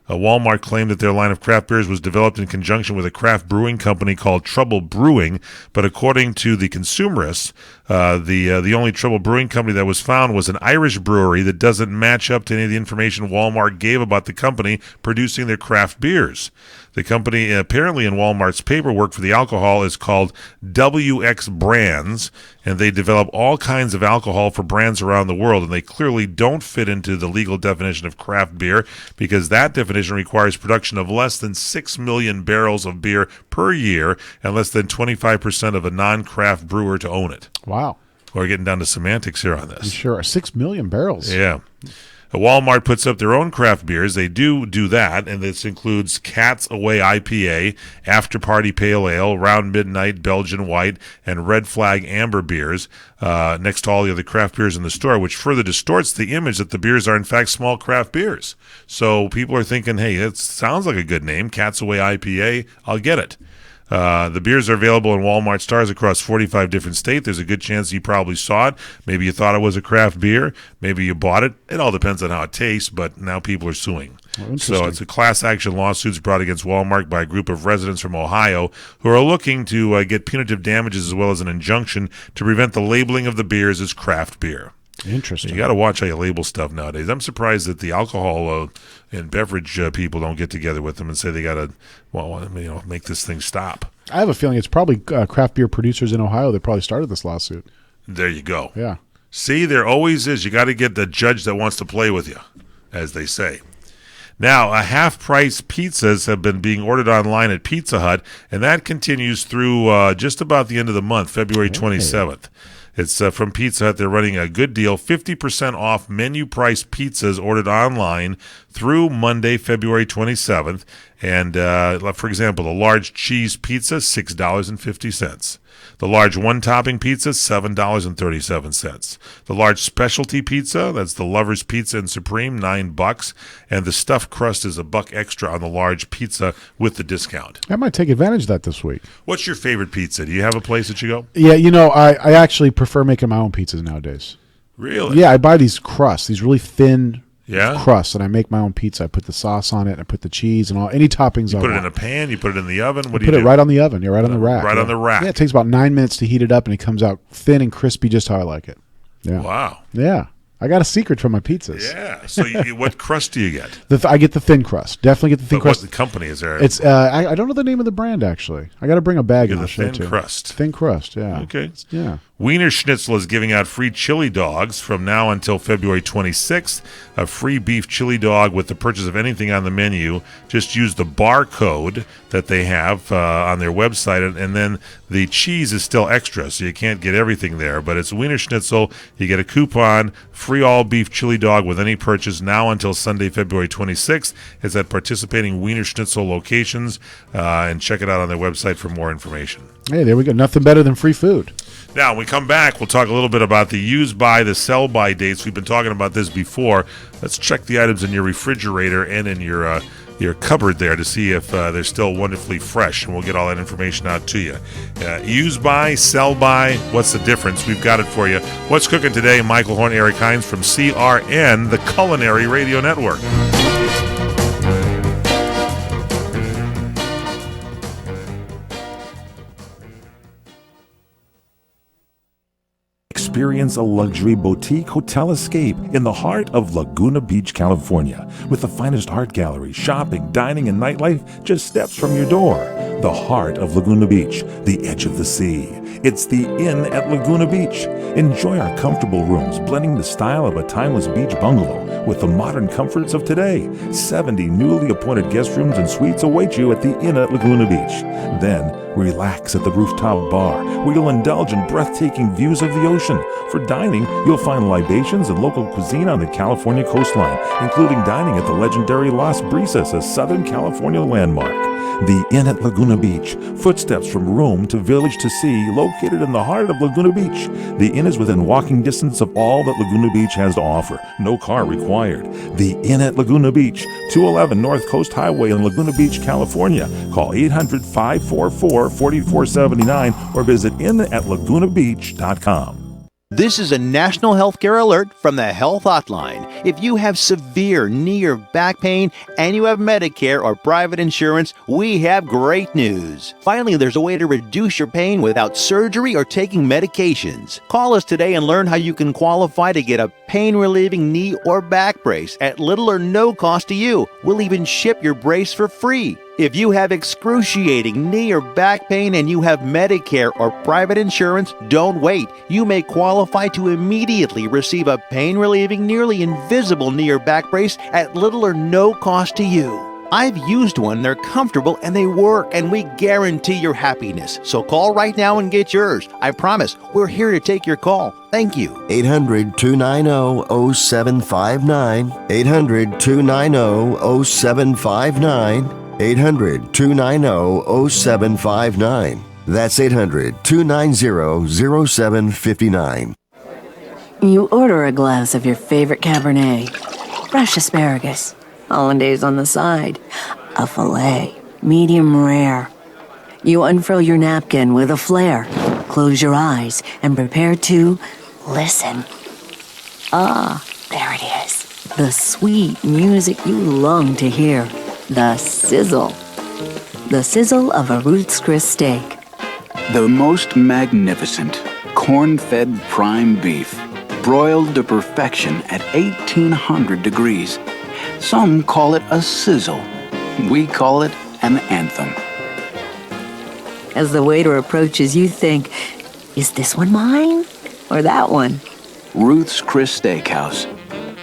Walmart claimed that their line of craft beers was developed in conjunction with a craft brewing company called Trouble Brewing, but according to the Consumerists, the only Trouble Brewing company that was found was an Irish brewery that doesn't match up to any of the information Walmart gave about the company producing their craft beers. The company, apparently in Walmart's paperwork for the alcohol, is called WX Brands, and they develop all kinds of alcohol for brands around the world, and they clearly don't fit into the legal definition of craft beer because that definition requires production of less than 6 million barrels of beer per year and less than 25% of a non-craft brewer to own it. Wow. We're getting down to semantics here on this. You sure are. 6 million barrels. Yeah. Walmart puts up their own craft beers. They do that, and this includes Cat's Away IPA, After Party Pale Ale, Round Midnight Belgian White, and Red Flag Amber beers, next to all the other craft beers in the store, which further distorts the image that the beers are, in fact, small craft beers. So people are thinking, hey, it sounds like a good name, Cat's Away IPA, I'll get it. The beers are available in Walmart stores across 45 different states. There's a good chance you probably saw it. Maybe you thought it was a craft beer. Maybe you bought it. It all depends on how it tastes, but now people are suing. So it's a class action lawsuits brought against Walmart by a group of residents from Ohio who are looking to get punitive damages as well as an injunction to prevent the labeling of the beers as craft beer. Interesting. You got to watch how you label stuff nowadays. I'm surprised that the alcohol and beverage people don't get together with them and say they got to, make this thing stop. I have a feeling it's probably craft beer producers in Ohio that probably started this lawsuit. There you go. Yeah. See, there always is. You got to get the judge that wants to play with you, as they say. Now, half-price pizzas have been being ordered online at Pizza Hut, and that continues through just about the end of the month, February 27th. It's from Pizza Hut. They're running a good deal, 50% off menu price pizzas ordered online through Monday, February 27th. And, for example, the large cheese pizza, $6.50. The large one-topping pizza, $7.37. The large specialty pizza, that's the Lover's Pizza and Supreme, $9. And the stuffed crust is $1 extra on the large pizza with the discount. I might take advantage of that this week. What's your favorite pizza? Do you have a place that you go? Yeah, I actually prefer making my own pizzas nowadays. Really? Yeah, I buy these crusts, these really thin Yeah. crust, and I make my own pizza. I put the sauce on it, and I put the cheese and all any toppings. You I put it want. in a pan. You put it in the oven. What do Put you it do? right on the oven. You're right on the rack. Right on the rack. Yeah, it takes about 9 minutes to heat it up, and it comes out thin and crispy, just how I like it. Yeah. Wow. Yeah, I got a secret for my pizzas. Yeah. So what crust do you get? I get the thin crust. Definitely get the thin But crust. what company is there? It's I don't know the name of the brand actually. I got to bring a bag You and get I'll the show it thin to you. crust. Thin crust. Yeah. Okay. Yeah. Wiener Schnitzel is giving out free chili dogs from now until February 26th. A free beef chili dog with the purchase of anything on the menu. Just use the barcode that they have on their website, and then the cheese is still extra, so you can't get everything there. But it's Wiener Schnitzel. You get a coupon, free all beef chili dog with any purchase now until Sunday, February 26th. It's at participating Wiener Schnitzel locations, and check it out on their website for more information. Hey, there we go. Nothing better than free food. Now, when we come back, we'll talk a little bit about the use by, the sell by dates. We've been talking about this before. Let's check the items in your refrigerator and in your cupboard there to see if they're still wonderfully fresh, and we'll get all that information out to you. Use by, sell by, what's the difference? We've got it for you. What's cooking today? Michael Horn, Eric Hines from CRN, the Culinary Radio Network. Experience a luxury boutique hotel escape in the heart of Laguna Beach, California, with the finest art gallery, shopping, dining, and nightlife just steps from your door. The heart of Laguna Beach, the edge of the sea. It's the Inn at Laguna Beach. Enjoy our comfortable rooms, blending the style of a timeless beach bungalow with the modern comforts of today. 70 newly appointed guest rooms and suites await you at the Inn at Laguna Beach. Then, relax at the rooftop bar, where you'll indulge in breathtaking views of the ocean. For dining, you'll find libations and local cuisine on the California coastline, including dining at the legendary Las Brisas, a Southern California landmark. The Inn at Laguna Beach, footsteps from room to village to sea, located in the heart of Laguna Beach. The Inn is within walking distance of all that Laguna Beach has to offer. No car required. The Inn at Laguna Beach, 211 North Coast Highway in Laguna Beach, California. Call 800-544-4479 or visit innatlagunabeach.com. This is a national healthcare alert from the Health Hotline. If you have severe knee or back pain and you have Medicare or private insurance, we have great news. Finally, there's a way to reduce your pain without surgery or taking medications. Call us today and learn how you can qualify to get a pain-relieving knee or back brace at little or no cost to you. We'll even ship your brace for free. If you have excruciating knee or back pain and you have Medicare or private insurance, don't wait. You may qualify to immediately receive a pain-relieving, nearly invisible knee or back brace at little or no cost to you. I've used one, they're comfortable, and they work, and we guarantee your happiness. So call right now and get yours. I promise, we're here to take your call. Thank you. 800-290-0759. 800-290-0759. 800-290-0759. That's 800-290-0759. You order a glass of your favorite Cabernet, fresh asparagus, hollandaise on the side, a filet, medium rare. You unfurl your napkin with a flair, close your eyes, and prepare to listen. Ah, there it is. The sweet music you long to hear. The sizzle. The sizzle of a Ruth's Chris steak. The most magnificent corn-fed prime beef, broiled to perfection at 1800 degrees. Some call it a sizzle. We call it an anthem. As the waiter approaches, you think, is this one mine or that one? Ruth's Chris Steakhouse.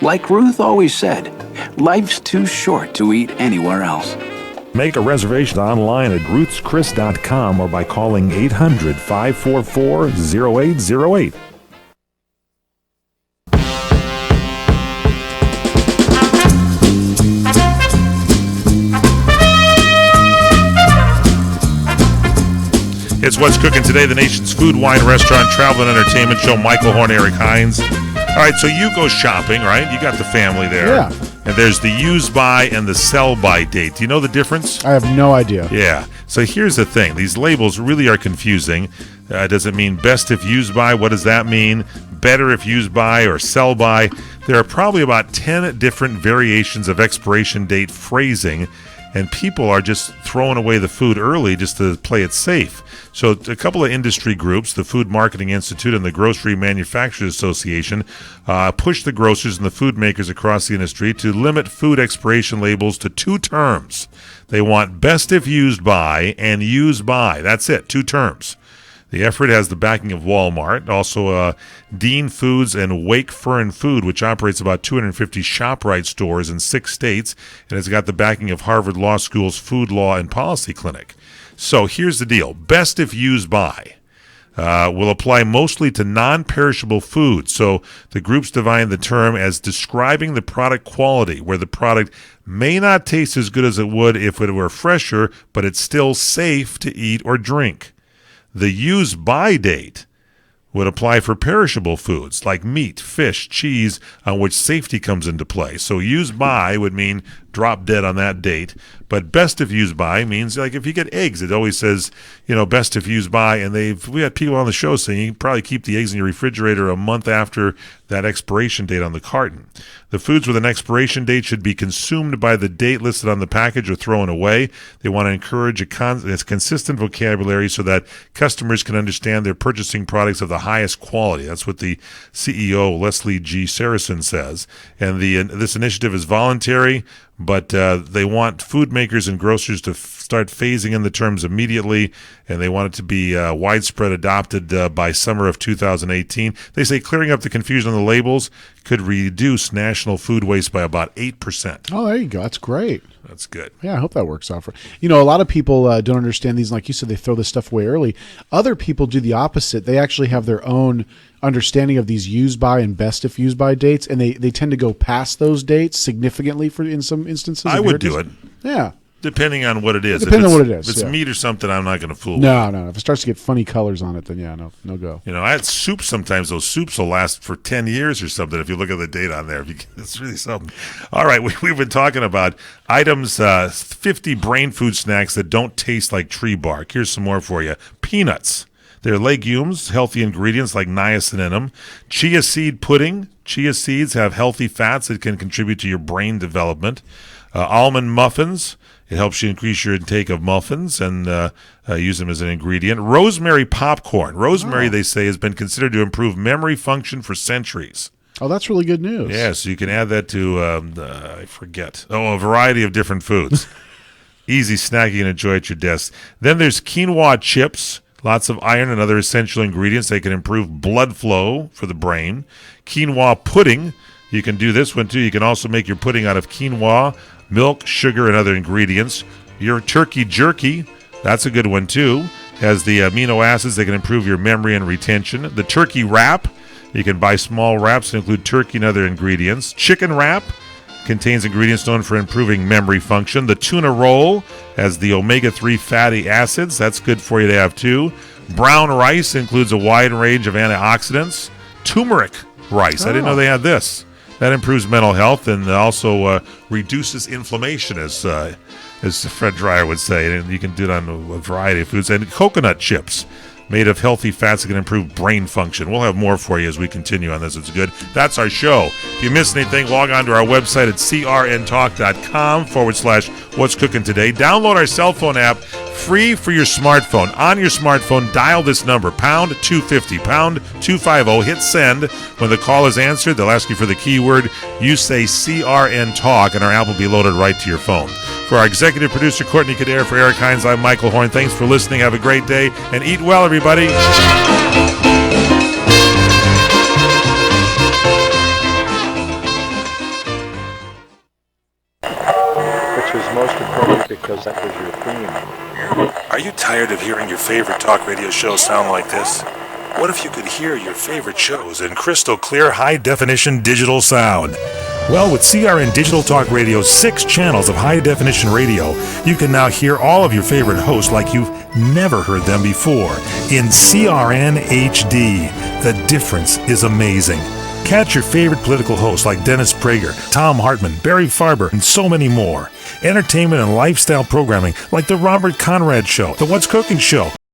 Like Ruth always said, life's too short to eat anywhere else. Make a reservation online at ruthschris.com or by calling 800-544-0808. It's What's Cooking Today, the nation's food, wine, restaurant, travel, and entertainment show. Michael Horn, Eric Hines. All right, so you go shopping, right? You got the family there. Yeah. And there's the use by and the sell by date. Do you know the difference? I have no idea. Yeah. So here's the thing. These labels really are confusing. Does it mean best if used by? What does that mean? Better if used by or sell by? There are probably about 10 different variations of expiration date phrasing, and people are just throwing away the food early just to play it safe. So a couple of industry groups, the Food Marketing Institute and the Grocery Manufacturers Association, push the grocers and the food makers across the industry to limit food expiration labels to 2 terms. They want best if used by and use by. That's it, 2 terms. The effort has the backing of Walmart, also Dean Foods and Wake Fern Food, which operates about 250 ShopRite stores in 6 states, and it's got the backing of Harvard Law School's Food Law and Policy Clinic. So here's the deal. Best if used by will apply mostly to non-perishable foods. So the groups define the term as describing the product quality, where the product may not taste as good as it would if it were fresher, but it's still safe to eat or drink. The use-by date would apply for perishable foods like meat, fish, cheese, on which safety comes into play. So use-by would mean drop dead on that date. But best if used by means, like if you get eggs, it always says, best if used by. And we had people on the show saying you can probably keep the eggs in your refrigerator a month after that expiration date on the carton. The foods with an expiration date should be consumed by the date listed on the package or thrown away. They want to encourage a consistent vocabulary so that customers can understand they're purchasing products of the highest quality. That's what the CEO, Leslie G. Saracen, says. And this initiative is voluntary, but they want food makers and grocers to start phasing in the terms immediately, and they want it to be widespread adopted by summer of 2018. They say clearing up the confusion on the labels could reduce national food waste by about 8%. Oh, there you go. That's great. That's good. Yeah, I hope that works out for a lot of people don't understand these. Like you said, they throw this stuff away early. Other people do the opposite. They actually have their own understanding of these used by and best if used by dates, and they tend to go past those dates significantly in some instances. I would do it. Yeah. Depending on what it is. Depending on what it is. If it's meat or something, I'm not going to fool with. No. If it starts to get funny colors on it, then no go. I had soup sometimes. Those soups will last for 10 years or something if you look at the date on there. It's really something. All right, we've been talking about items, 50 brain food snacks that don't taste like tree bark. Here's some more for you. Peanuts. They're legumes, healthy ingredients like niacin in them. Chia seed pudding. Chia seeds have healthy fats that can contribute to your brain development. Almond muffins. It helps you increase your intake of muffins and use them as an ingredient. Rosemary popcorn. Rosemary, they say, has been considered to improve memory function for centuries. Oh, that's really good news. Yeah, so you can add that to, I forget. A variety of different foods. Easy snack you can enjoy at your desk. Then there's quinoa chips. Lots of iron and other essential ingredients. They can improve blood flow for the brain. Quinoa pudding. You can do this one too. You can also make your pudding out of quinoa, milk, sugar, and other ingredients. Your turkey jerky. That's a good one too. Has the amino acids that can improve your memory and retention. The turkey wrap. You can buy small wraps that include turkey and other ingredients. Chicken wrap contains ingredients known for improving memory function. The tuna roll has the omega-3 fatty acids. That's good for you to have too. Brown rice includes a wide range of antioxidants. Turmeric rice. I didn't know they had this. That improves mental health and also reduces inflammation, as Fred Dreyer would say. And you can do it on a variety of foods. And coconut chips, made of healthy fats that can improve brain function. We'll have more for you as we continue on this. It's good. That's our show. If you missed anything, log on to our website at crntalk.com/what's cooking today. Download our cell phone app free for your smartphone. On your smartphone, dial this number, pound 250, pound 250. Hit send. When the call is answered, they'll ask you for the keyword. You say CRN Talk, and our app will be loaded right to your phone. For our executive producer, Courtney Kadare, for Eric Hines, I'm Michael Horn. Thanks for listening. Have a great day, and eat well, everybody. Which was most appropriate because that was your theme. Are you tired of hearing your favorite talk radio shows sound like this? What if you could hear your favorite shows in crystal clear, high-definition digital sound? Well, with CRN Digital Talk Radio's 6 channels of high-definition radio, you can now hear all of your favorite hosts like you've never heard them before in CRN HD. The difference is amazing. Catch your favorite political hosts like Dennis Prager, Tom Hartman, Barry Farber, and so many more. Entertainment and lifestyle programming like The Robert Conrad Show, The What's Cooking Show,